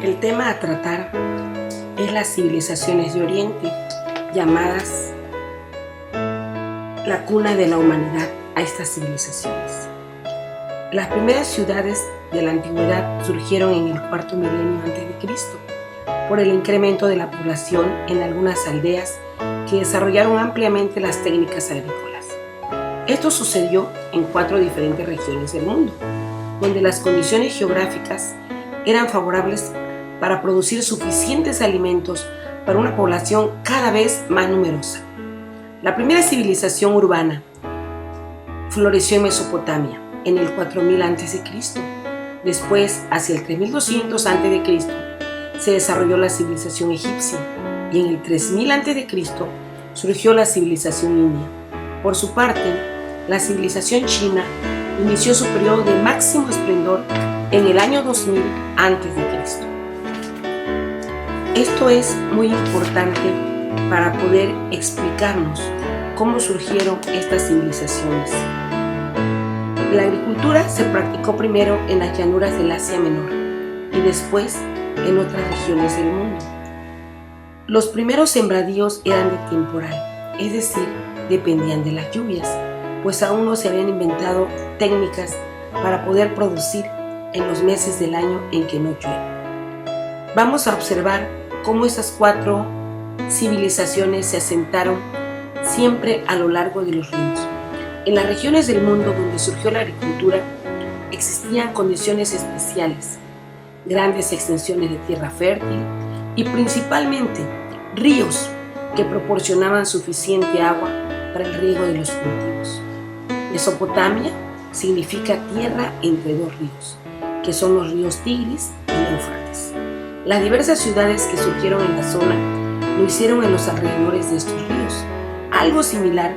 El tema a tratar es las civilizaciones de Oriente, llamadas la cuna de la humanidad a estas civilizaciones. Las primeras ciudades de la antigüedad surgieron en el cuarto milenio a.C. por el incremento de la población en algunas aldeas que desarrollaron ampliamente las técnicas agrícolas. Esto sucedió en 4 diferentes regiones del mundo, donde las condiciones geográficas eran favorables para producir suficientes alimentos para una población cada vez más numerosa. La primera civilización urbana floreció en Mesopotamia en el 4000 a.C. Después, hacia el 3200 a.C., se desarrolló la civilización egipcia y en el 3000 a.C. surgió la civilización india. Por su parte, la civilización china inició su periodo de máximo esplendor en el año 2000 a.C. Esto es muy importante para poder explicarnos cómo surgieron estas civilizaciones. La agricultura se practicó primero en las llanuras del Asia Menor y después en otras regiones del mundo. Los primeros sembradíos eran de temporal, es decir, dependían de las lluvias, pues aún no se habían inventado técnicas para poder producir en los meses del año en que no llueve. Vamos a observar cómo esas 4 civilizaciones se asentaron siempre a lo largo de los ríos. En las regiones del mundo donde surgió la agricultura existían condiciones especiales, grandes extensiones de tierra fértil y principalmente ríos que proporcionaban suficiente agua para el riego de los cultivos. Mesopotamia significa tierra entre 2 ríos, que son los ríos Tigris y Éufrates. Las diversas ciudades que surgieron en la zona lo hicieron en los alrededores de estos ríos. Algo similar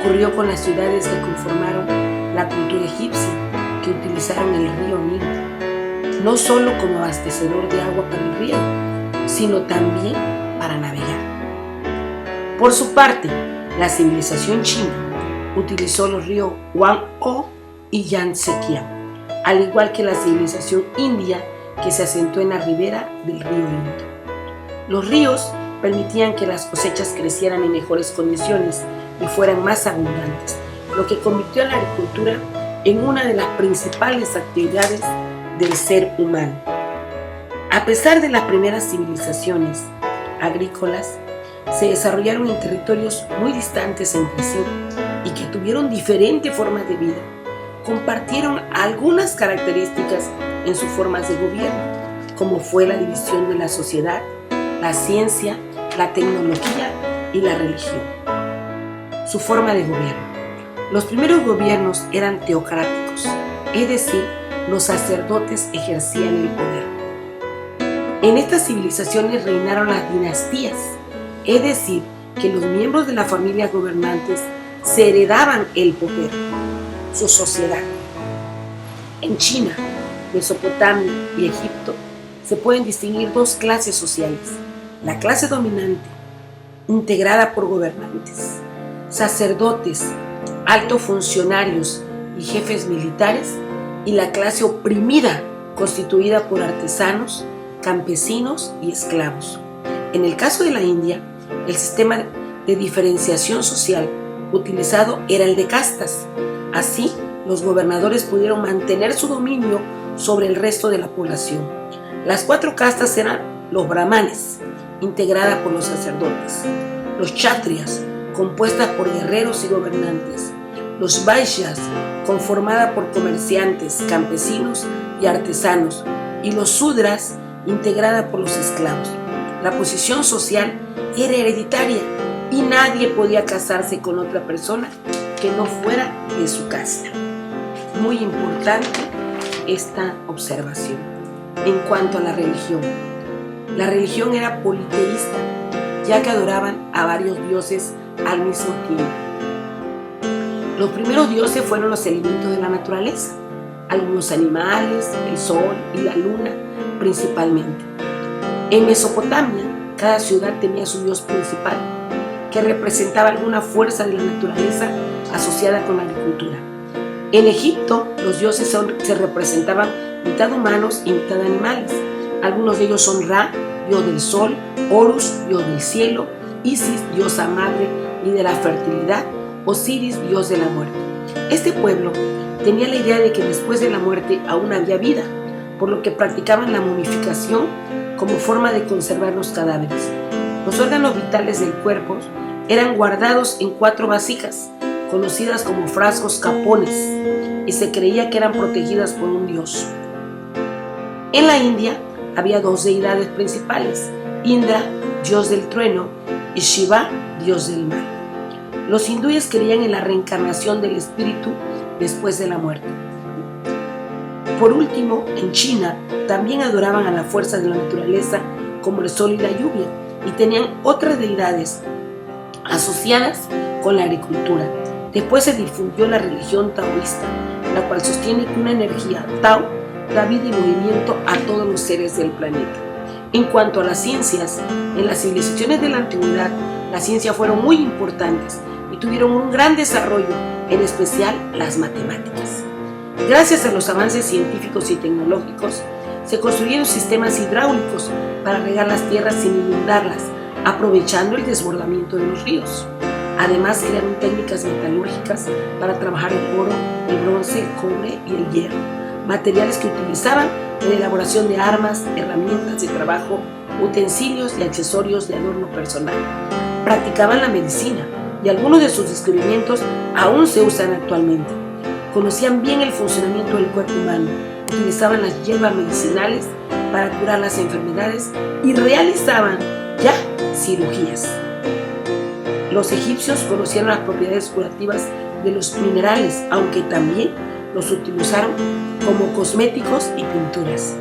ocurrió con las ciudades que conformaron la cultura egipcia, que utilizaron el río Nilo, no solo como abastecedor de agua para el riego, sino también para navegar. Por su parte, la civilización china utilizó los ríos Huanghe y Yangtze, al igual que la civilización india que se asentó en la ribera del río Indo. Los ríos permitían que las cosechas crecieran en mejores condiciones y fueran más abundantes, lo que convirtió a la agricultura en una de las principales actividades del ser humano. A pesar de las primeras civilizaciones agrícolas, se desarrollaron en territorios muy distantes entre sí y que tuvieron diferentes formas de vida. Compartieron algunas características en sus formas de gobierno, como fue la división de la sociedad, la ciencia, la tecnología y la religión. Su forma de gobierno. Los primeros gobiernos eran teocráticos, es decir, los sacerdotes ejercían el poder. En estas civilizaciones reinaron las dinastías, es decir, que los miembros de la familia gobernantes se heredaban el poder, su sociedad. En China, Mesopotamia y Egipto se pueden distinguir 2 clases sociales: la clase dominante, integrada por gobernantes, sacerdotes, altos funcionarios y jefes militares, y la clase oprimida, constituida por artesanos, campesinos y esclavos. En el caso de la India, el sistema de diferenciación social utilizado era el de castas. Así, los gobernadores pudieron mantener su dominio sobre el resto de la población. Las 4 castas eran los brahmanes, integrada por los sacerdotes; los kshatriyas, compuestas por guerreros y gobernantes; los vaishyas, conformada por comerciantes, campesinos y artesanos; y los sudras, integrada por los esclavos. La posición social era hereditaria y nadie podía casarse con otra persona que no fuera de su casta. Muy importante esta observación. En cuanto a la religión era politeísta, ya que adoraban a varios dioses al mismo tiempo. Los primeros dioses fueron los elementos de la naturaleza, algunos animales, el sol y la luna principalmente. En Mesopotamia, cada ciudad tenía su dios principal, que representaba alguna fuerza de la naturaleza asociada con la agricultura. En Egipto, los dioses se representaban mitad humanos y mitad animales, Algunos de ellos son Ra, dios del sol, Horus, dios del cielo, Isis, diosa madre y de la fertilidad, Osiris, dios de la muerte. Este pueblo tenía la idea de que después de la muerte aún había vida, por lo que practicaban la momificación como forma de conservar los cadáveres. Los órganos vitales del cuerpo eran guardados en 4 vasijas, conocidas como frascos capones, y se creía que eran protegidas por un dios. En la India había 2 deidades principales, Indra, dios del trueno, y Shiva, dios del mar. Los hindúes creían en la reencarnación del espíritu después de la muerte. Por último, en China también adoraban a la fuerza de la naturaleza como el sol y la lluvia, y tenían otras deidades asociadas con la agricultura. Después se difundió la religión taoísta, la cual sostiene que una energía Tao da vida y movimiento a todos los seres del planeta. En cuanto a las ciencias, en las civilizaciones de la antigüedad, las ciencias fueron muy importantes y tuvieron un gran desarrollo, en especial las matemáticas. Gracias a los avances científicos y tecnológicos, se construyeron sistemas hidráulicos para regar las tierras sin inundarlas, aprovechando el desbordamiento de los ríos. Además, crearon técnicas metalúrgicas para trabajar el oro, el bronce, el cobre y el hierro, materiales que utilizaban en la elaboración de armas, herramientas de trabajo, utensilios y accesorios de adorno personal. Practicaban la medicina y algunos de sus descubrimientos aún se usan actualmente. Conocían bien el funcionamiento del cuerpo humano, utilizaban las hierbas medicinales para curar las enfermedades y realizaban ya cirugías. Los egipcios conocían las propiedades curativas de los minerales, aunque también los utilizaron como cosméticos y pinturas.